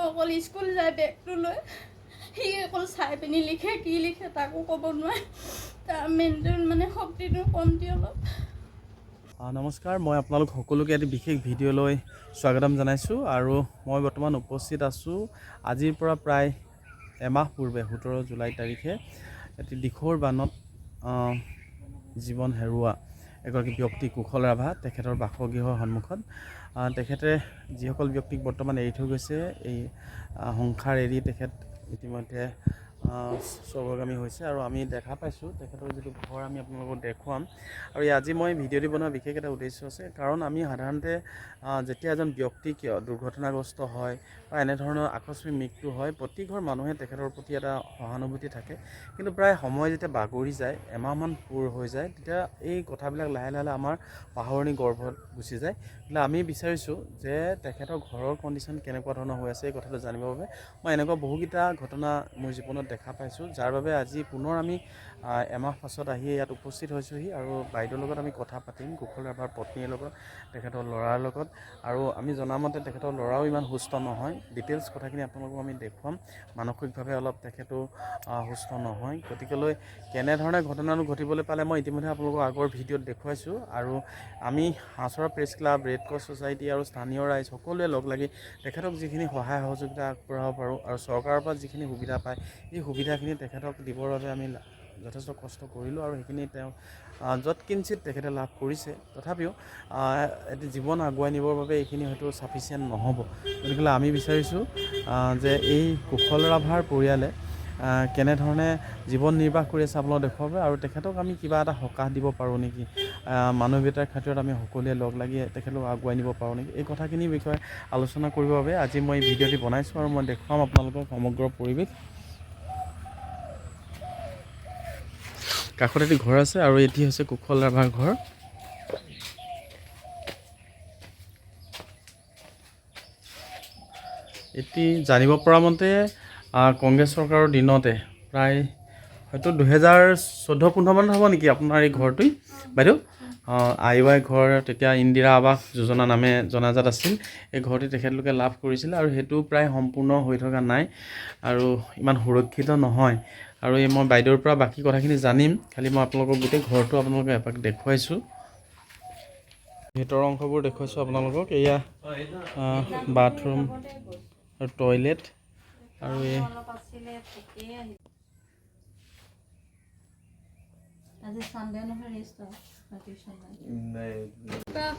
অকল স্কুল যায় বেগটো লৈ সি অকল চাই পিনি লিখে কি লিখে তাকো ক'ব নোৱাৰে তাৰ মেইনটেইন মানে শক্তিটো কমটি অলপ। নমস্কাৰ, মই আপোনালোক সকলোকে এটি বিশেষ ভিডিঅ'লৈ স্বাগতম জনাইছোঁ। আৰু মই বৰ্তমান উপস্থিত আছোঁ আজিৰ পৰা প্ৰায় এমাহ পূৰ্বে 17 জুলাই তাৰিখে এটি দিখৌৰ বানত জীৱন হেৰুওৱা এগৰাকী ব্যক্তি কুশল ৰাভা তেখেতৰ বাসগৃহৰ সন্মুখত। তেখেতে যিসকল ব্যক্তিক বৰ্তমান এৰি থৈ গৈছে, এই সংসাৰ এৰি তেখেত ইতিমধ্যে স্বৰ্গগামী হৈছে। আৰু আমি দেখা পাইছোঁ তেখেতৰ যিটো ঘৰ আমি আপোনালোকক দেখুৱাম। আৰু আজি মই ভিডিঅ'টি বনোৱাৰ বিশেষ এটা উদ্দেশ্য আছে, কাৰণ আমি সাধাৰণতে যেতিয়া এজন ব্যক্তি দুৰ্ঘটনাগ্ৰস্ত হয় বা এনেধৰণৰ আকস্মিক মৃত্যু হয়, প্ৰতি ঘৰ মানুহে তেখেতৰ প্ৰতি এটা সহানুভূতি থাকে। কিন্তু প্ৰায় সময় যেতিয়া বাগৰি যায়, এমাহমান পূৰ হৈ যায়, তেতিয়া এই কথাবিলাক লাহে লাহে আমাৰ পাহৰণি গৰ্ভত গুচি যায়। গতিকে আমি বিচাৰিছোঁ যে তেখেতৰ ঘৰৰ কণ্ডিশ্যন কেনেকুৱা ধৰণৰ হৈ আছে এই কথাটো জানিবৰ বাবে মই এনেকুৱা বহুকেইটা ঘটনা মোৰ জীৱনত দেখা পাইছোঁ, যাৰ বাবে আজি পুনৰ আমি এমাহ পাছত আহি ইয়াত উপস্থিত হৈছোঁহি। আৰু বাইদেউৰ লগত আমি কথা পাতিম, কুশল ৰাভাৰ পত্নীৰ লগত, তেখেতৰ ল'ৰাৰ লগত। আৰু আমি জনামতে তেখেতৰ ল'ৰাও ইমান সুস্থ নহয়। ডিটেইলছ কথাখিনি আপোনালোকক আমি দেখুৱাম। মানসিকভাৱে অলপ তেখেতো সুস্থ নহয়। গতিকেলৈ কেনেধৰণে ঘটনাটো ঘটিবলৈ পালে মই ইতিমধ্যে আপোনালোকক আগৰ ভিডিঅ'ত দেখুৱাইছোঁ। আৰু আমি Hahchora press club, red cross society আৰু স্থানীয় ৰাইজ সকলোৱে লগ লাগি তেখেতক যিখিনি সহায় সহযোগিতা আগবঢ়াব পাৰোঁ আৰু চৰকাৰৰ পৰা যিখিনি সুবিধা পায় এই সুবিধাখিনি তেখেতক দিবৰ বাবে আমি যথেষ্ট কষ্ট কৰিলোঁ। আৰু সেইখিনি তেওঁ য'ত কিঞ্চিত তেখেতে লাভ কৰিছে। তথাপিও এটি জীৱন আগুৱাই নিবৰ বাবে এইখিনি হয়তো ছাফিচিয়েণ্ট নহ'ব। গতিকে আমি বিচাৰিছোঁ যে এই কুশল ৰাভাৰ পৰিয়ালে কেনেধৰণে জীৱন নিৰ্বাহ কৰি আছে আপোনালোকক দেখুৱাব, আৰু তেখেতক আমি কিবা এটা সকাহ দিব পাৰোঁ নেকি, মানৱীয়তাৰ খাতিৰত আমি সকলোৱে লগ লাগি তেখেতক আগুৱাই নিব পাৰোঁ নেকি, এই কথাখিনিৰ বিষয়ে আলোচনা কৰিবৰ বাবে আজি মই ভিডিঅ'টি বনাইছোঁ। আৰু মই দেখুৱাম আপোনালোকক সমগ্ৰ পৰিৱেশ। কাষত এটি ঘৰ আছে আৰু এটি হৈছে কুশল ৰাভাৰ ঘৰ। এটি জানিব পৰা মতে কংগ্ৰেছ চৰকাৰৰ দিনতে প্ৰায় হয়তো 2014-15 মানত হ'ব নেকি আপোনাৰ এই ঘৰটোই বাইদেউ? IY ঘৰ, তেতিয়া ইন্দিৰা আৱাস যোজনা নামে জনাজাত আছিল। এই ঘৰটি তেখেতলোকে লাভ কৰিছিল আৰু সেইটো প্ৰায় সম্পূৰ্ণ হৈ থকা নাই আৰু ইমান সুৰক্ষিত নহয়। আৰু এই মই বাইদেউৰ পৰা বাকী কথাখিনি জানিম, খালি মই আপোনালোকক গোটেই ঘৰটো আপোনালোকক এপাক দেখুৱাইছোঁ। ভিতৰৰ অংশবোৰ দেখুৱাইছোঁ আপোনালোকক। এয়া বাথৰুম আৰু টয়লেট। আৰু এই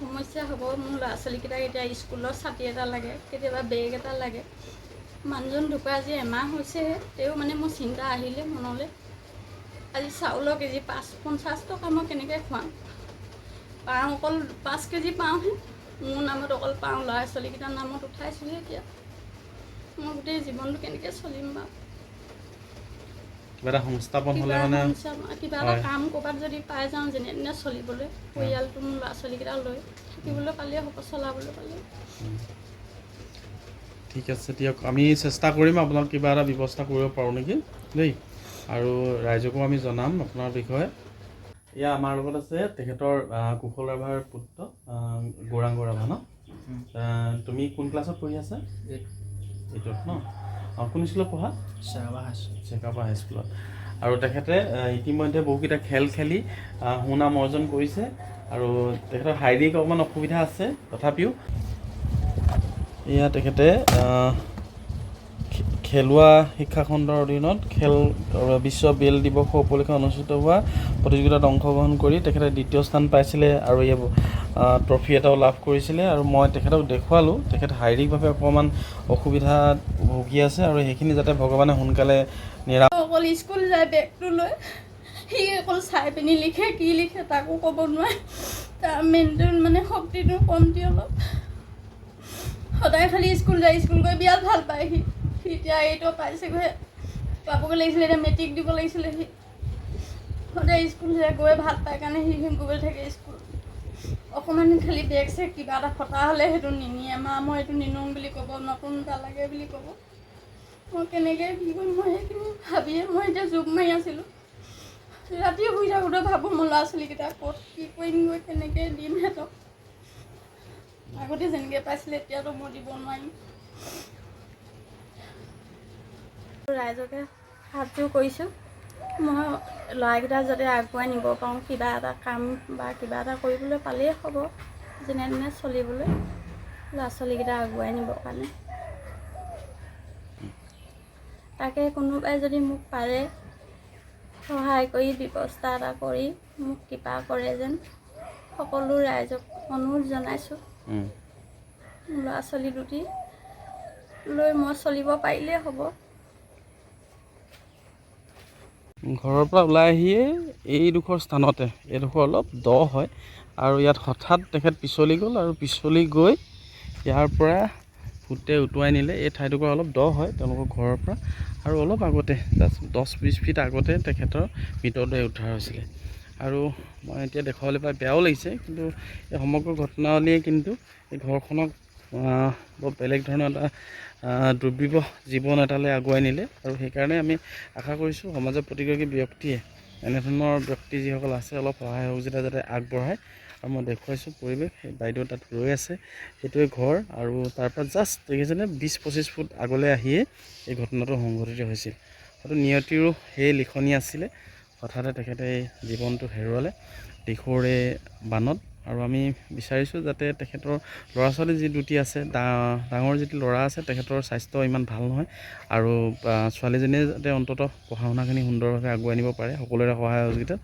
সমস্যা হ'ব। মোৰ ল'ৰা ছোৱালীকেইটাক এতিয়া স্কুলৰ ছাতি এটা লাগে, কেতিয়াবা বেগ এটা লাগে। মানুহজন ঢুকুৱা আজি এমাহ হৈছেহে, তেও মানে মোৰ চিন্তা আহিলে মনলৈ। আজি চাউলৰ কেজি 50 টকা মই কেনেকৈ খুৱাম? পাওঁ অকল 5 কেজি পাওঁহে, মোৰ নামত অকল পাওঁ, ল'ৰা ছোৱালীকেইটাৰ নামত উঠাইছোঁহে। এতিয়া মই গোটেই জীৱনটো কেনেকৈ চলিম বাৰু? কিবা এটা সংস্থাপন হ'লে মানে কিবা এটা কাম ক'ৰবাত যদি পাই যাওঁ যেনে তেনে চলিবলৈ, পৰিয়ালটো মোৰ ল'ৰা ছোৱালীকেইটা লৈ থাকিবলৈ পালেই হ'ব, চলাবলৈ পালে। ঠিক আছে দিয়ক, আমি চেষ্টা কৰিম আপোনাক কিবা এটা ব্যৱস্থা কৰিব পাৰোঁ নেকি দেই। আৰু ৰাইজকো আমি জনাম আপোনাৰ বিষয়ে। এয়া আমাৰ লগত আছে তেখেতৰ কুশল ৰাভাৰ পুত্ৰ গৌৰাংগ ৰাভা ন? তুমি কোন ক্লাছত পঢ়ি আছা? 8ত ন? কোন স্কুলত পঢ়া? চেকাপা হাইস্কুলত। আৰু তেখেতে ইতিমধ্যে বহুকেইটা খেল খেলি সুনাম অৰ্জন কৰিছে। আৰু তেখেতৰ শাৰীৰিক অকণমান অসুবিধা আছে, তথাপিও এয়া তেখেতে খেলুৱা শিক্ষাখণ্ডৰ অধীনত বিশ্ব বেল দিৱস উপলক্ষে অনুষ্ঠিত হোৱা প্ৰতিযোগিতাত অংশগ্ৰহণ কৰি তেখেতে 2য় স্থান পাইছিলে আৰু এই ট্ৰফি এটাও লাভ কৰিছিলে। আৰু মই তেখেতক দেখুৱালোঁ, তেখেত শাৰীৰিকভাৱে অকণমান অসুবিধাত ভুগি আছে আৰু সেইখিনি যাতে ভগৱানে সোনকালে অকল স্কুল যায় বেগটো লৈ সি অকল চাই পিনি লিখে কি লিখে তাকো ক'ব নোৱাৰে তাৰ মেইনটেইন মানে শক্তিটো কমটি অলপ। সদায় খালি স্কুল যায়, স্কুল গৈ বিৰাট ভাল পায় সি এতিয়া 8ত পাইছেগৈ, পাবগৈ লাগিছিলে, এতিয়া মেট্ৰিক দিব লাগিছিলে। সি সদায় স্কুল যায়, গৈ ভাল পায় কাৰণে সি গৈ থাকে স্কুল। অকণমান খালি বেগ চেগ কিবা এটা ফটা হ'লে সেইটো নিনিয়ে, মই এইটো নিনিওঁ বুলি ক'ব, নতুন এটা লাগে বুলি ক'ব। মই কেনেকৈ কি কৰিম মই সেইখিনি ভাবিয়ে মই এতিয়া জোপ মাৰি আছিলোঁ। ৰাতি শুই থাকোঁতে ভাবোঁ মোৰ ল'ৰা ছোৱালীকেইটা ক'ত কি কৰিমগৈ, কেনেকৈ দিম সিহঁতক। আগতে যেনেকৈ পাইছিলে এতিয়াতো মই দিব নোৱাৰিম। ৰাইজকে সাহায্য কৰিছোঁ। মই ল'ৰাকেইটা যাতে আগুৱাই নিব পাৰোঁ, কিবা এটা কাম বা কিবা এটা কৰিবলৈ পালেই হ'ব, যেনে তেনে চলিবলৈ ল'ৰা ছোৱালীকেইটা আগুৱাই নিবৰ কাৰণে। তাকে কোনোবাই যদি মোক পাৰে সহায় কৰি ব্যৱস্থা এটা কৰি মোক কৃপা কৰে যেন সকলো ৰাইজক অনুৰোধ জনাইছোঁ। ল'ৰা ছোৱালী দুটি লৈ মই চলিব পাৰিলেই হ'ব। ঘৰৰ পৰা ওলাই আহিয়ে এইডোখৰ স্থানতে, এইডোখৰ অলপ দ হয় আৰু ইয়াত হঠাৎ তেখেত পিছলি গ'ল আৰু পিছলি গৈ ইয়াৰ পৰা ভূতে উটুৱাই নিলে। এই ঠাইডোখৰ অলপ দ হয় তেওঁলোকৰ ঘৰৰ পৰা, আৰু অলপ আগতে 10-20 ফিট আগতে তেখেতৰ মৃতদেহ উদ্ধাৰ হৈছিলে। আৰু মই এতিয়া দেখুৱাবলৈ পাই বেয়াও লাগিছে, কিন্তু এই সমগ্ৰ ঘটনাৱলীয়ে কিন্তু এই ঘৰখনক বৰ বেলেগ ধৰণৰ এটা দুৰ্বিবহ জীৱন এটালৈ আগুৱাই নিলে। আৰু সেইকাৰণে আমি আশা কৰিছোঁ সমাজৰ প্ৰতিগৰাকী ব্যক্তিয়ে, এনেধৰণৰ ব্যক্তি যিসকল আছে, অলপ সহায় সহযোগিতা যাতে আগবঢ়ায়। আৰু মই দেখুৱাইছোঁ পৰিৱেশ, সেই বাইদেউ তাত ৰৈ আছে, সেইটোৱে ঘৰ, আৰু তাৰপৰা জাষ্ট দেখিছেনে 20-25 ফুট আগলৈ আহিয়ে এই ঘটনাটো সংঘটিত হৈছিল। হয়তো নিয়তিৰো সেই লিখনি আছিলে, হঠাতে তেখেতে এই জীৱনটো হেৰুৱালে দিশৌৰে বানত। আৰু আমি বিচাৰিছোঁ যাতে তেখেতৰ ল'ৰা ছোৱালী যি দুটি আছে, ডাঙৰ যিটো ল'ৰা আছে তেখেতৰ স্বাস্থ্য ইমান ভাল নহয়, আৰু ছোৱালীজনীয়ে যাতে অন্ততঃ পঢ়া শুনাখিনি সুন্দৰভাৱে আগুৱাই নিব পাৰে সকলোৰে সহায় সহযোগিতাত।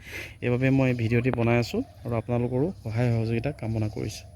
এইবাবে মই ভিডিঅ'টি বনাই আছোঁ আৰু আপোনালোকৰো সহায় সহযোগিতা কামনা কৰিছোঁ।